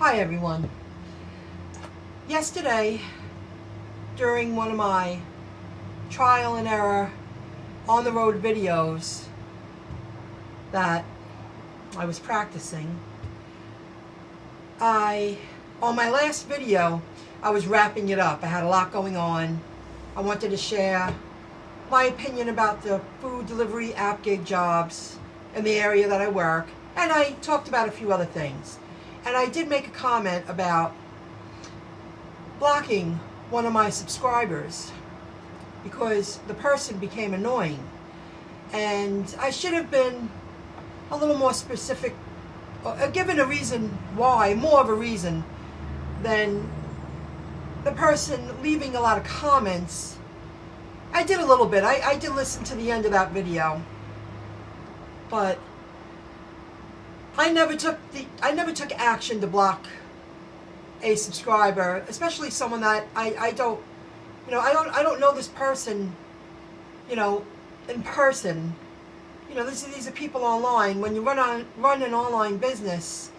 Hi everyone. Yesterday, during one of my trial and error on the road videos that I was practicing, on my last video, I was wrapping it up. I had a lot going on. I wanted to share my opinion about the food delivery app gig jobs in the area that I work, and I talked about a few other things. And I did make a comment about blocking one of my subscribers because the person became annoying. And I should have been a little more specific, given a reason why, more of a reason than the person leaving a lot of comments. I did a little bit. I did listen to the end of that video, but I never took action to block a subscriber, especially someone that I don't know this person, in person. These are people online. When you run an online business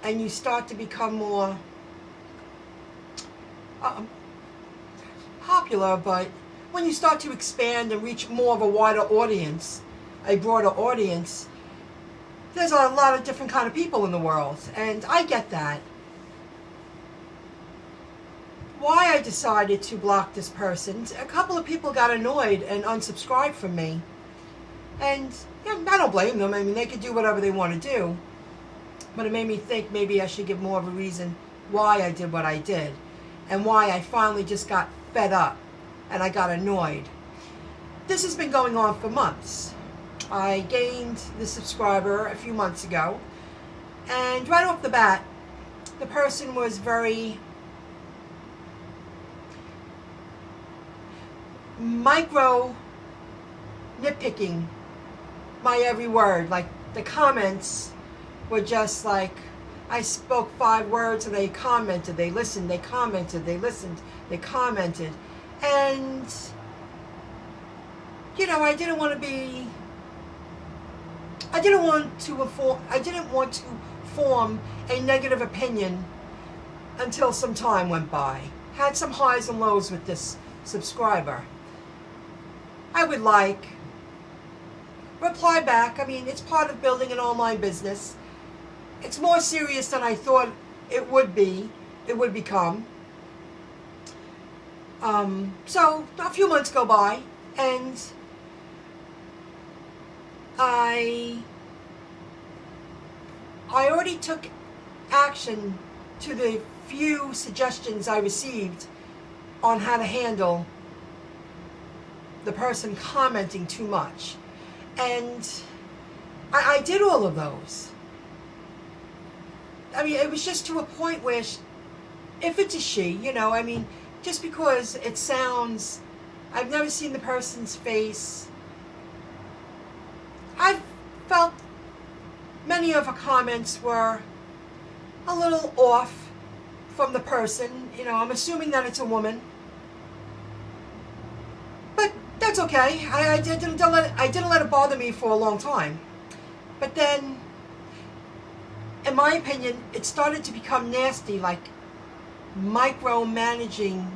and you start to become more popular, but when you start to expand and reach more of a wider audience, a broader audience, there's a lot of different kind of people in the world, and I get that. Why I decided to block this person, a couple of people got annoyed and unsubscribed from me, and I don't blame them. I mean, they could do whatever they want to do, but it made me think maybe I should give more of a reason why I did what I did, and why I finally just got fed up and I got annoyed. This has been going on for months. I gained the subscriber a few months ago, and right off the bat, the person was very micro nitpicking my every word. Like, the comments were just like, I spoke 5 words and they commented, they listened, they commented, they listened, they commented. And I didn't want to form a negative opinion until some time went by. Had some highs and lows with this subscriber. I would reply back. I mean, it's part of building an online business. It's more serious than I thought it would become. So a few months go by, and I already took action to the few suggestions I received on how to handle the person commenting too much. And I did all of those. I mean, it was just to a point where, if it's a she, I mean, just because it sounds, I've never seen the person's face. I've felt many of her comments were a little off from the person. I'm assuming that it's a woman. But that's okay. I didn't let it bother me for a long time. But then, in my opinion, it started to become nasty, like micromanaging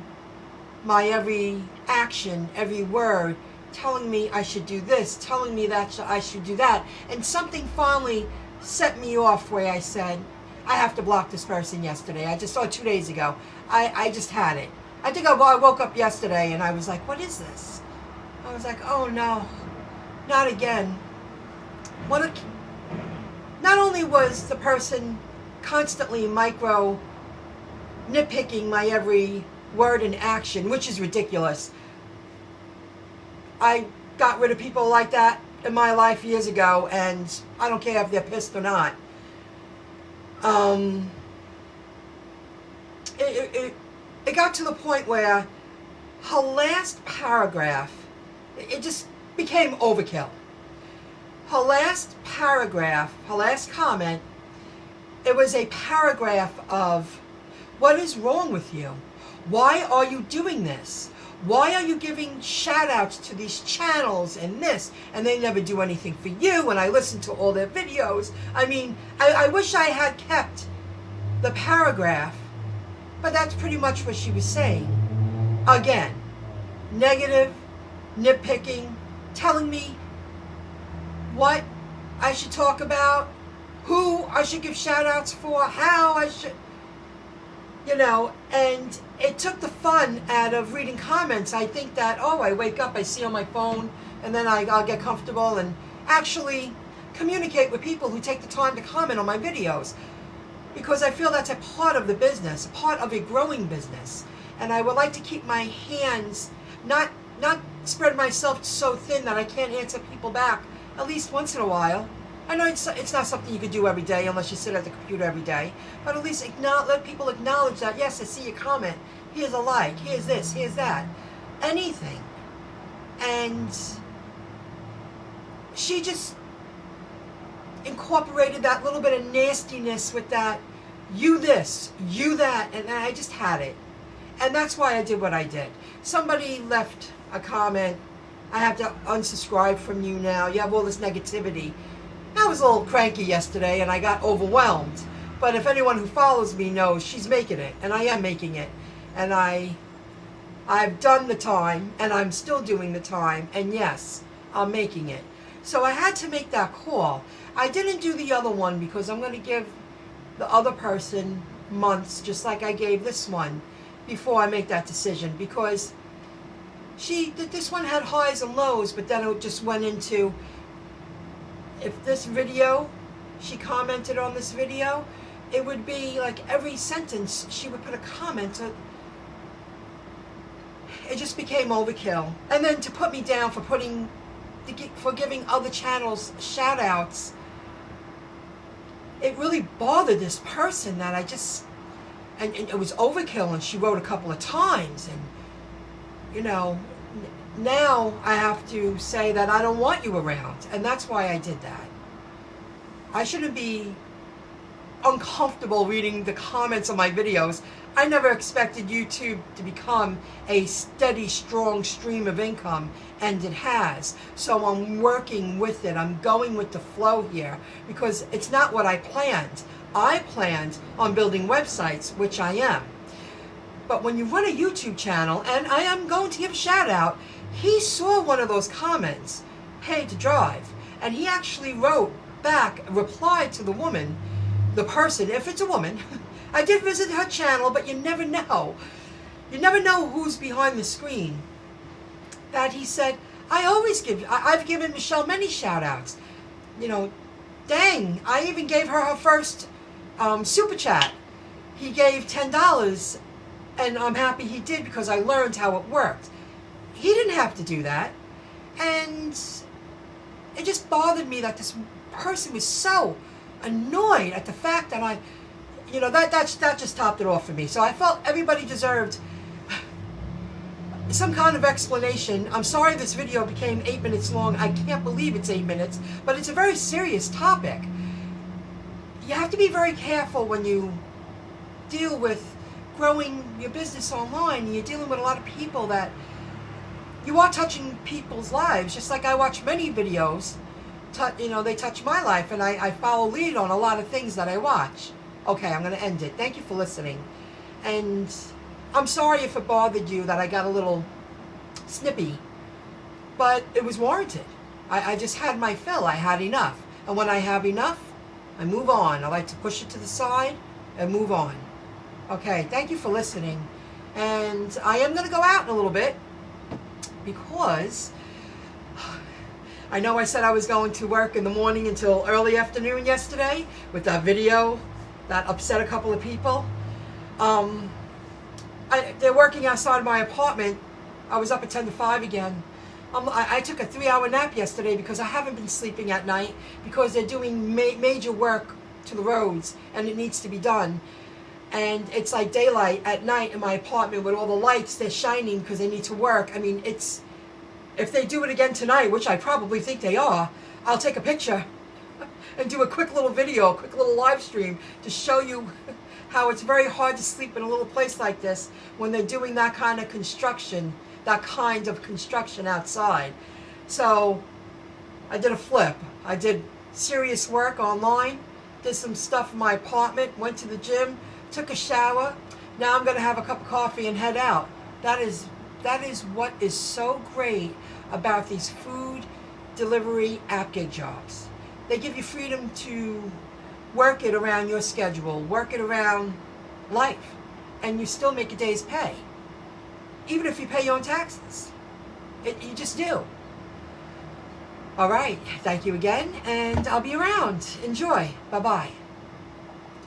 my every action, every word, telling me I should do this, telling me that I should do that. And something finally set me off where I said, I have to block this person yesterday. I just saw it 2 days ago. I just had it. I think I woke up yesterday and I was like, what is this? I was like, oh no, not again. Not only was the person constantly micro nitpicking my every word and action, which is ridiculous. I got rid of people like that in my life years ago, and I don't care if they're pissed or not. It got to the point where her last paragraph, it just became overkill. Her last paragraph, her last comment, it was a paragraph of, what is wrong with you? Why are you doing this? Why are you giving shout outs to these channels and this, and they never do anything for you, and I listen to all their videos. I mean, I wish I had kept the paragraph, but that's pretty much what she was saying. Again, negative, nitpicking, telling me what I should talk about, who I should give shout outs for, how I should, and it took the fun out of reading comments. I think that, I wake up, I see on my phone, and then I'll get comfortable and actually communicate with people who take the time to comment on my videos, because I feel that's a part of the business, a part of a growing business. And I would like to keep my hands, not spread myself so thin that I can't answer people back at least once in a while. I know it's not something you could do every day unless you sit at the computer every day, but at least let people acknowledge that, yes, I see your comment, here's a like, here's this, here's that, anything. And she just incorporated that little bit of nastiness with that, you this, you that, and I just had it. And that's why I did what I did. Somebody left a comment, I have to unsubscribe from you now, you have all this negativity. I was a little cranky yesterday and I got overwhelmed. But if anyone who follows me knows, she's making it, and I am making it. And I've done the time, and I'm still doing the time, and yes, I'm making it. So I had to make that call. I didn't do the other one because I'm going to give the other person months, just like I gave this one, before I make that decision. Because this one had highs and lows, but then it just went into, if this video, she commented on this video, it would be like every sentence she would put a comment. It just became overkill. And then to put me down for giving other channels shout outs, it really bothered this person that and it was overkill, and she wrote a couple of times, and now I have to say that I don't want you around, and that's why I did that. I shouldn't be uncomfortable reading the comments on my videos. I never expected YouTube to become a steady, strong stream of income, and it has. So I'm working with it. I'm going with the flow here, because it's not what I planned. I planned on building websites, which I am. But when you run a YouTube channel, and I am going to give a shout out, he saw one of those comments, paid to drive, and he actually wrote back, replied to the woman, the person, if it's a woman. I did visit her channel, but you never know. You never know who's behind the screen. That he said, I've given Michelle many shout outs. Dang, I even gave her first super chat. He gave $10, and I'm happy he did, because I learned how it worked. He didn't have to do that. And it just bothered me that this person was so annoyed at the fact that that just topped it off for me. So I felt everybody deserved some kind of explanation. I'm sorry this video became 8 minutes long. I can't believe it's 8 minutes, but it's a very serious topic. You have to be very careful when you deal with growing your business online, and you're dealing with a lot of people that you are touching people's lives, just like I watch many videos. They touch my life, and I follow lead on a lot of things that I watch. Okay, I'm going to end it. Thank you for listening. And I'm sorry if it bothered you that I got a little snippy, but it was warranted. I just had my fill. I had enough. And when I have enough, I move on. I like to push it to the side and move on. Okay, thank you for listening. And I am going to go out in a little bit, because I know I said I was going to work in the morning until early afternoon yesterday with that video that upset a couple of people. They're working outside my apartment. I was up at 10 to 5 again. I took a 3-hour nap yesterday because I haven't been sleeping at night, because they're doing major work to the roads, and it needs to be done. And it's like daylight at night in my apartment with all the lights. They're shining because they need to work. I mean, if they do it again tonight, which I probably think they are, I'll take a picture and do a quick little video, a quick little live stream to show you how it's very hard to sleep in a little place like this when they're doing that kind of construction outside. So I did a flip. I did serious work online, did some stuff in my apartment, went to the gym, took a shower. Now I'm going to have a cup of coffee and head out. That is what is so great about these food delivery app gig jobs. They give you freedom to work it around your schedule, work it around life, and you still make a day's pay. Even if you pay your own taxes. You just do. All right, thank you again, and I'll be around. Enjoy. Bye-bye.